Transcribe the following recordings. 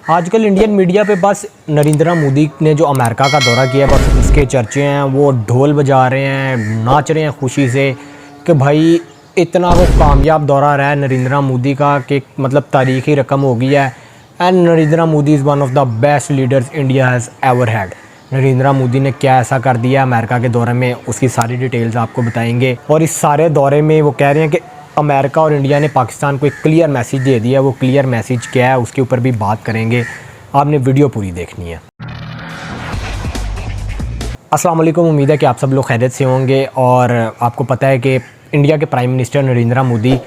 आजकल Indian media पे बस नरेंद्र मोदी ने जो अमेरिका का दौरा किया बस उसके चर्चे हैं। वो ढोल बजा रहे हैं, नाच रहे हैं खुशी से कि भाई इतना वो कामयाब दौरा रहा है नरेंद्र मोदी का कि मतलब तारीख़ी रकम हो गई है। And Narendra Modi is one of the best leaders India has ever had. Narendra Modi ने क्या ऐसा कर दिया अमेरिका के दौरे में, उसकी सारी डिटेल्स आपको बताएंगे। और इस सारे दौरे में वो कह रहे हैं कि अमेरिका और इंडिया ने पाकिस्तान को एक क्लियर मैसेज दे दिया। वो क्लियर मैसेज क्या है उसके ऊपर भी बात करेंगे। आपने वीडियो पूरी देखनी है। अस्सलाम वालेकुम, उम्मीद है कि आप सब लोग खैरियत से होंगे। और आपको पता है कि इंडिया के प्राइम मिनिस्टर नरेंद्र मोदी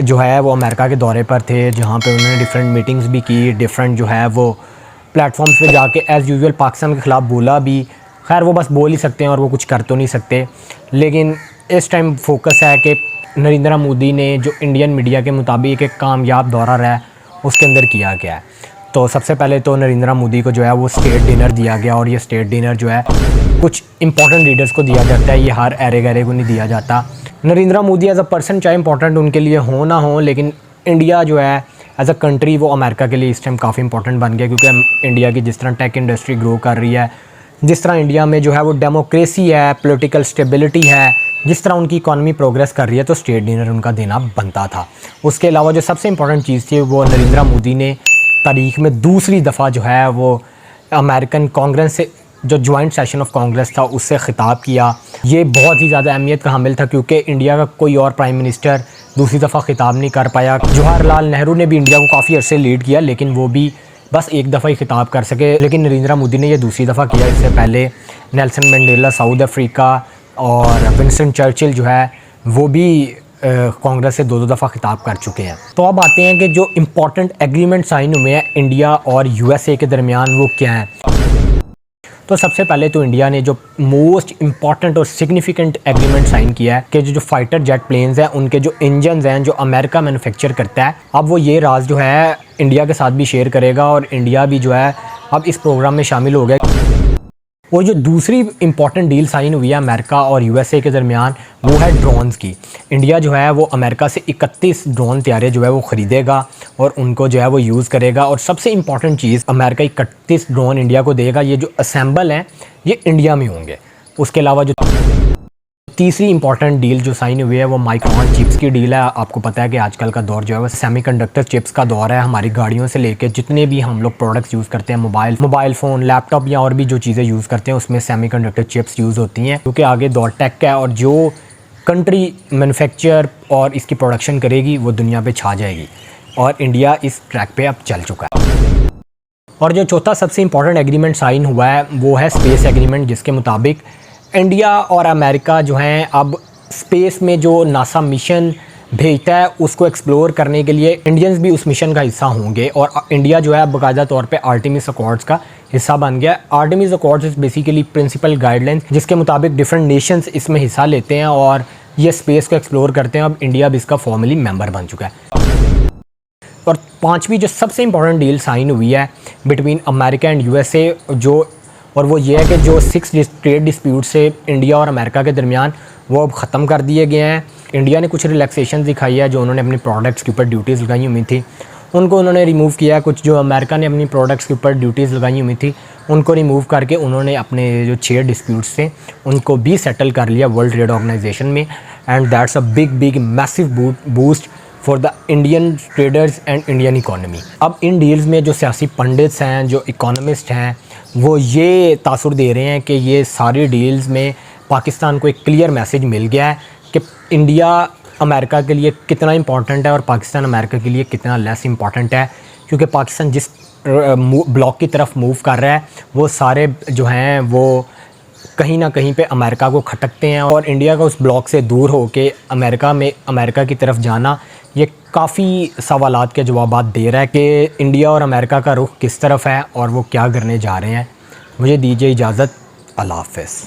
जो है वो अमेरिका के दौरे पर थे, जहाँ पे उन्होंने डिफरेंट मीटिंग्स भी की, डिफरेंट जो है वो प्लेटफॉर्म्स पे जाके एज़ यूजुअल पाकिस्तान के ख़िलाफ़ बोला भी। खैर वो बस बोल ही सकते हैं और वो कुछ कर तो नहीं सकते। लेकिन इस टाइम फोकस है कि नरेंद्र मोदी ने जो इंडियन मीडिया के मुताबिक एक कामयाब दौरा रहा है उसके अंदर किया गया है। तो सबसे पहले तो नरेंद्र मोदी को जो है वो स्टेट डिनर दिया गया। और ये स्टेट डिनर जो है कुछ इंपॉर्टेंट लीडर्स को दिया जाता है, ये हर एरे गैरे को नहीं दिया जाता। Narendra Modi as a person चाहे इंपॉर्टेंट उनके लिए हो ना हो, लेकिन इंडिया जो है एज अ कंट्री वो अमेरिका के लिए इस टाइम काफ़ी इंपॉर्टेंट बन गया। क्योंकि इंडिया की जिस तरह टेक इंडस्ट्री ग्रो कर रही है, जिस तरह इंडिया में जो है वो डेमोक्रेसी है, पॉलिटिकल स्टेबिलिटी है, जिस तरह उनकी इकॉनमी प्रोग्रेस कर रही है, तो स्टेट डिनर उनका देना बनता था। उसके अलावा जो सबसे इंपॉर्टेंट चीज़ थी वो नरेंद्र मोदी ने तारीख़ में दूसरी दफ़ा जो है वो अमेरिकन कांग्रेस से जो जॉइंट सेशन ऑफ कांग्रेस था उससे ख़िताब किया। ये बहुत ही ज़्यादा अहमियत का हामिल था क्योंकि इंडिया का कोई और प्राइम मिनिस्टर दूसरी दफ़ा ख़िताब नहीं कर पाया। जवाहरलाल नेहरू ने भी इंडिया को काफ़ी अरसे लीड किया, लेकिन वो भी बस एक दफ़ा ही ख़िताब कर सके। लेकिन नरेंद्र मोदी ने ये दूसरी दफ़ा किया। इससे पहले नेल्सन मंडेला साउथ अफ्रीका और विंस्टन चर्चिल जो है वो भी कांग्रेस से दो दफ़ा ख़िताब कर चुके हैं। तो अब आते हैं कि जो इम्पोर्टेंट एग्रीमेंट साइन हुए हैं इंडिया और यूएसए के दरमियान वो क्या हैं। तो सबसे पहले तो इंडिया ने जो मोस्ट इम्पॉर्टेंट और सिग्निफिकेंट एग्रीमेंट साइन किया है कि जो फाइटर जेट प्लेन्स हैं उनके जो इंजन्स हैं जो अमेरिका मैन्युफैक्चर करता है, अब वो ये राज जो है इंडिया के साथ भी शेयर करेगा और इंडिया भी जो है अब इस प्रोग्राम में शामिल हो गया। और जो दूसरी इंपॉर्टेंट डील साइन हुई है अमेरिका और यूएसए के दरमियान वो है ड्रोन्स की। इंडिया जो है वो अमेरिका से 31 ड्रोन त्यारे जो है वो ख़रीदेगा और उनको जो है वो यूज़ करेगा। और सबसे इंपॉर्टेंट चीज़, अमेरिका 31 ड्रोन इंडिया को देगा। ये जो असेंबल हैं ये इंडिया में होंगे। उसके अलावा जो तीसरी इंपॉर्टेंट डील जो साइन हुई है वो माइक्रोन चिप्स की डील है। आपको पता है कि आजकल का दौर जो है वो सेमीकंडक्टर चिप्स का दौर है। हमारी गाड़ियों से लेके जितने भी हम लोग प्रोडक्ट्स यूज़ करते हैं, मोबाइल फ़ोन, लैपटॉप या और भी जो चीज़ें यूज़ करते हैं उसमें सेमीकंडक्टर चिप्स यूज़ होती हैं। क्योंकि आगे दौर टेक का है और जो कंट्री मैन्युफैक्चर और इसकी प्रोडक्शन करेगी वो दुनिया पर छा जाएगी। और इंडिया इस ट्रैक पर अब चल चुका है। और जो चौथा सबसे इंपॉर्टेंट एग्रीमेंट साइन हुआ है वो है स्पेस एग्रीमेंट, जिसके मुताबिक इंडिया और अमेरिका जो हैं अब स्पेस में जो नासा मिशन भेजता है उसको एक्सप्लोर करने के लिए इंडियंस भी उस मिशन का हिस्सा होंगे। और इंडिया जो है बाकायदा तौर पे आर्टेमिस अकॉर्ड्स का हिस्सा बन गया। Artemis Accords is basically principle guidelines जिसके मुताबिक डिफरेंट नेशंस इसमें हिस्सा लेते हैं और ये स्पेस को एक्सप्लोर करते हैं। अब इंडिया भी इसका फॉर्मली मेम्बर बन चुका है। और पाँचवीं जो सबसे इंपॉर्टेंट डील साइन हुई है बिटवीन अमेरिका एंड यूएसए और वो ये है कि जो 6 ट्रेड डिस्प्यूट से इंडिया और अमेरिका के दरमियान वो अब ख़त्म कर दिए गए हैं। इंडिया ने कुछ रिलैक्सेशन दिखाई है, जो उन्होंने अपनी प्रोडक्ट्स के ऊपर ड्यूटीज़ लगाई हुई थी उनको उन्होंने रिमूव किया है। कुछ जो अमेरिका ने अपनी प्रोडक्ट्स के ऊपर ड्यूटीज़ लगाई हुई थी उनको रिमूव करके उन्होंने अपने जो 6 डिस्प्यूट्स थे उनको भी सेटल कर लिया वर्ल्ड ट्रेड ऑर्गेनाइजेशन में। And that's a big massive boost for the Indian traders and Indian economy. अब इन डील्स में जो सियासी पंडित्स हैं, जो इकोनॉमिस्ट हैं, वो ये तासुर दे रहे हैं कि ये सारी डील्स में पाकिस्तान को एक क्लियर मैसेज मिल गया है कि इंडिया अमेरिका के लिए कितना इंपॉर्टेंट है और पाकिस्तान अमेरिका के लिए कितना लेस इंपॉर्टेंट है। क्योंकि पाकिस्तान जिस ब्लॉक की तरफ मूव कर रहा है वो सारे जो हैं वो कहीं ना कहीं पे अमेरिका को खटकते हैं। और इंडिया का उस ब्लॉक से दूर हो के अमेरिका की तरफ जाना ये काफ़ी सवालात के जवाबात दे रहा है कि इंडिया और अमेरिका का रुख किस तरफ है और वो क्या करने जा रहे हैं। मुझे दीजिए इजाज़त। अल्लाह हाफ़िज़।